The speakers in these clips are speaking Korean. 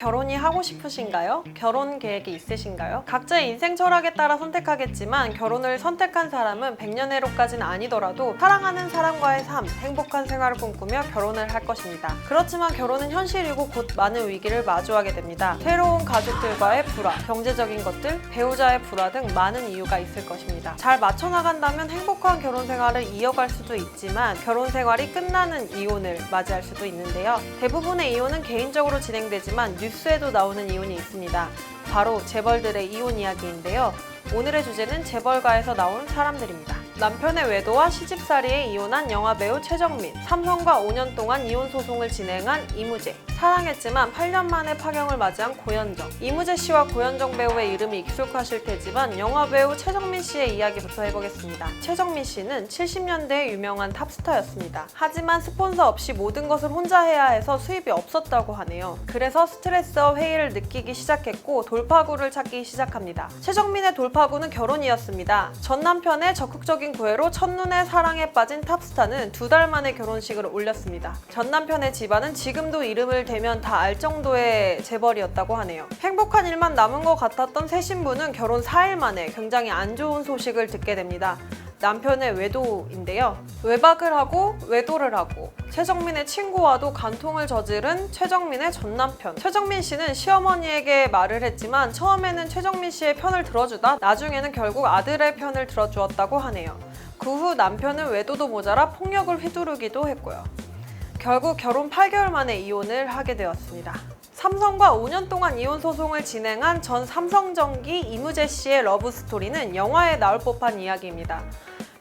결혼이 하고 싶으신가요? 결혼 계획이 있으신가요? 각자의 인생 철학에 따라 선택하겠지만 결혼을 선택한 사람은 백년해로까지는 아니더라도 사랑하는 사람과의 삶, 행복한 생활을 꿈꾸며 결혼을 할 것입니다. 그렇지만 결혼은 현실이고 곧 많은 위기를 마주하게 됩니다. 새로운 가족들과의 불화, 경제적인 것들, 배우자의 불화 등 많은 이유가 있을 것입니다. 잘 맞춰나간다면 행복한 결혼 생활을 이어갈 수도 있지만 결혼 생활이 끝나는 이혼을 맞이할 수도 있는데요. 대부분의 이혼은 개인적으로 진행되지만 뉴스에도 나오는 이혼이 있습니다. 바로 재벌들의 이혼 이야기인데요. 오늘의 주제는 재벌가에서 나온 사람들입니다. 남편의 외도와 시집살이에 이혼한 영화배우 최정민, 삼성과 5년 동안 이혼 소송을 진행한 이무재, 사랑했지만 8년 만에 파경을 맞이한 고현정. 이무재 씨와 고현정 배우의 이름이 익숙하실 테지만 영화배우 최정민 씨의 이야기부터 해보겠습니다. 최정민 씨는 70년대에 유명한 탑스타였습니다. 하지만 스폰서 없이 모든 것을 혼자 해야 해서 수입이 없었다고 하네요. 그래서 스트레스와 회의를 느끼기 시작했고 돌파구를 찾기 시작합니다. 최정민의 돌파구는 결혼이었습니다. 전 남편의 적극적인 구애로 첫눈에 사랑에 빠진 탑스타는 2달 만에 결혼식을 올렸습니다. 전 남편의 집안은 지금도 이름을 대면 다 알 정도의 재벌이었다고 하네요. 행복한 일만 남은 것 같았던 새 신부는 결혼 4일 만에 굉장히 안 좋은 소식을 듣게 됩니다. 남편의 외도인데요. 외박을 하고 외도를 하고 최정민의 친구와도 간통을 저지른 최정민의 전 남편. 최정민 씨는 시어머니에게 말을 했지만 처음에는 최정민 씨의 편을 들어주다 나중에는 결국 아들의 편을 들어주었다고 하네요. 그 후 남편은 외도도 모자라 폭력을 휘두르기도 했고요. 결국 결혼 8개월 만에 이혼을 하게 되었습니다. 삼성과 5년 동안 이혼 소송을 진행한 전 삼성전기 이무재 씨의 러브 스토리는 영화에 나올 법한 이야기입니다.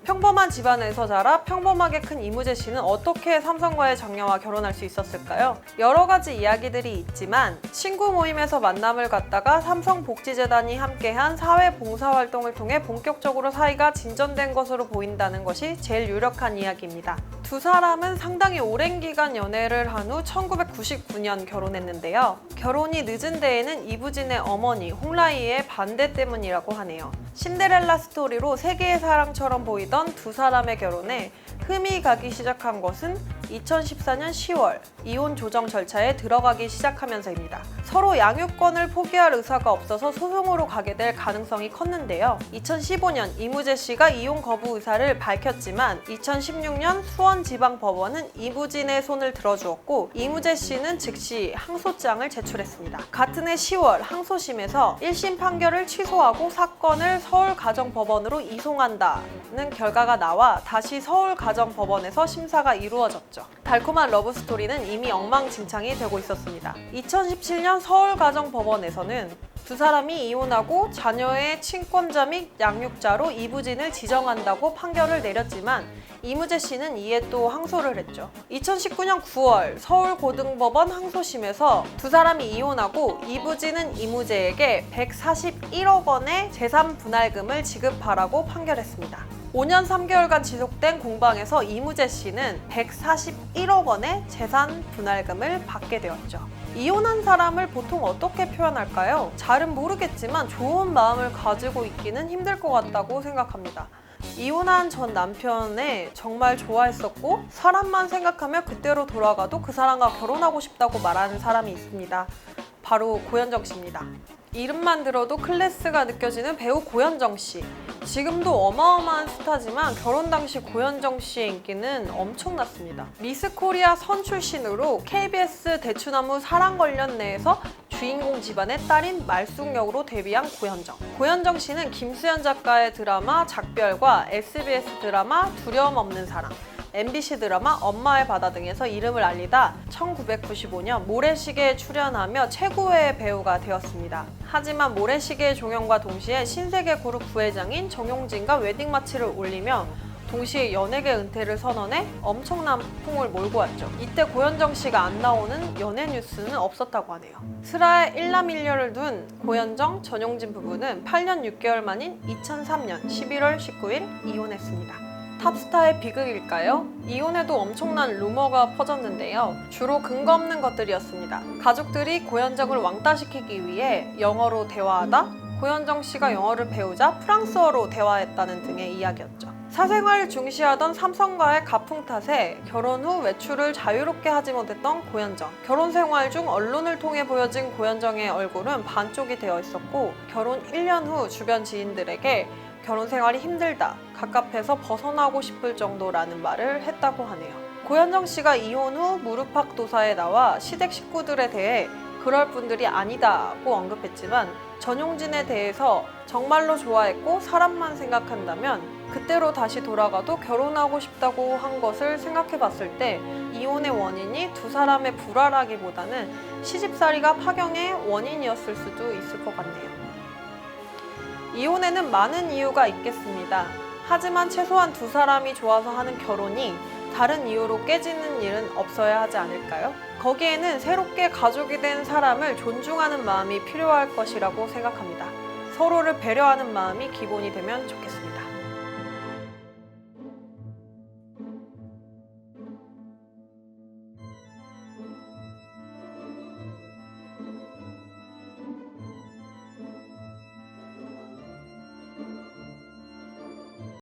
평범한 집안에서 자라 평범하게 큰 이무재 씨는 어떻게 삼성과의 장녀와 결혼할 수 있었을까요? 여러 가지 이야기들이 있지만 친구 모임에서 만남을 갖다가 삼성복지재단이 함께한 사회봉사활동을 통해 본격적으로 사이가 진전된 것으로 보인다는 것이 제일 유력한 이야기입니다. 두 사람은 상당히 오랜 기간 연애를 한 후 1999년 결혼했는데요. 결혼이 늦은 데에는 이부진의 어머니 홍라이의 반대 때문이라고 하네요. 신데렐라 스토리로 세계의 사랑처럼 보이던 두 사람의 결혼에 흠이 가기 시작한 것은 2014년 10월 이혼 조정 절차에 들어가기 시작하면서입니다. 서로 양육권을 포기할 의사가 없어서 소송으로 가게 될 가능성이 컸는데요. 2015년 이무재 씨가 이혼 거부 의사를 밝혔지만 2016년 수원지방법원은 이부진의 손을 들어주었고 이무재 씨는 즉시 항소장을 제출했습니다. 같은 해 10월 항소심에서 1심 판결을 취소하고 사건을 서울가정법원으로 이송한다는 결과가 나와 다시 서울가정법원에서 심사가 이루어졌죠. 달콤한 러브스토리는 이미 엉망진창이 되고 있었습니다. 2017년 서울가정법원에서는 두 사람이 이혼하고 자녀의 친권자 및 양육자로 이부진을 지정한다고 판결을 내렸지만 이무재 씨는 이에 또 항소를 했죠. 2019년 9월 서울고등법원 항소심에서 두 사람이 이혼하고 이부진은 이무재에게 141억 원의 재산 분할금을 지급하라고 판결했습니다. 5년 3개월간 지속된 공방에서 이무재 씨는 141억 원의 재산 분할금을 받게 되었죠. 이혼한 사람을 보통 어떻게 표현할까요? 잘은 모르겠지만 좋은 마음을 가지고 있기는 힘들 것 같다고 생각합니다. 이혼한 전 남편에 정말 좋아했었고 사람만 생각하며 그때로 돌아가도 그 사람과 결혼하고 싶다고 말하는 사람이 있습니다. 바로 고현정 씨입니다. 이름만 들어도 클래스가 느껴지는 배우 고현정 씨. 지금도 어마어마한 스타지만 결혼 당시 고현정 씨의 인기는 엄청났습니다. 미스 코리아 선 출신으로 KBS 대추나무 사랑 관련 내에서 주인공 집안의 딸인 말숙 역으로 데뷔한 고현정. 고현정 씨는 김수현 작가의 드라마 작별과 SBS 드라마 두려움 없는 사랑, MBC 드라마 엄마의 바다 등에서 이름을 알리다 1995년 모래시계에 출연하며 최고의 배우가 되었습니다. 하지만 모래시계의 종영과 동시에 신세계그룹 부회장인 정용진과 웨딩마치를 올리며 동시에 연예계 은퇴를 선언해 엄청난 풍을 몰고 왔죠. 이때 고현정 씨가 안 나오는 연예 뉴스는 없었다고 하네요. 슬하에 1남 1녀를 둔 고현정, 전용진 부부는 8년 6개월 만인 2003년 11월 19일 이혼했습니다. 탑스타의 비극일까요? 이혼에도 엄청난 루머가 퍼졌는데요. 주로 근거 없는 것들이었습니다. 가족들이 고현정을 왕따시키기 위해 영어로 대화하다, 고현정 씨가 영어를 배우자 프랑스어로 대화했다는 등의 이야기였죠. 사생활을 중시하던 삼성과의 가풍 탓에 결혼 후 외출을 자유롭게 하지 못했던 고현정. 결혼 생활 중 언론을 통해 보여진 고현정의 얼굴은 반쪽이 되어 있었고, 결혼 1년 후 주변 지인들에게 결혼 생활이 힘들다, 갑갑해서 벗어나고 싶을 정도라는 말을 했다고 하네요. 고현정 씨가 이혼 후 무릎팍 도사에 나와 시댁 식구들에 대해 그럴 분들이 아니다고 언급했지만, 전용진에 대해서 정말로 좋아했고 사람만 생각한다면 그때로 다시 돌아가도 결혼하고 싶다고 한 것을 생각해 봤을 때 이혼의 원인이 두 사람의 불화라기보다는 시집살이가 파경의 원인이었을 수도 있을 것 같네요. 이혼에는 많은 이유가 있겠습니다. 하지만 최소한 두 사람이 좋아서 하는 결혼이 다른 이유로 깨지는 일은 없어야 하지 않을까요? 거기에는 새롭게 가족이 된 사람을 존중하는 마음이 필요할 것이라고 생각합니다. 서로를 배려하는 마음이 기본이 되면 좋겠습니다.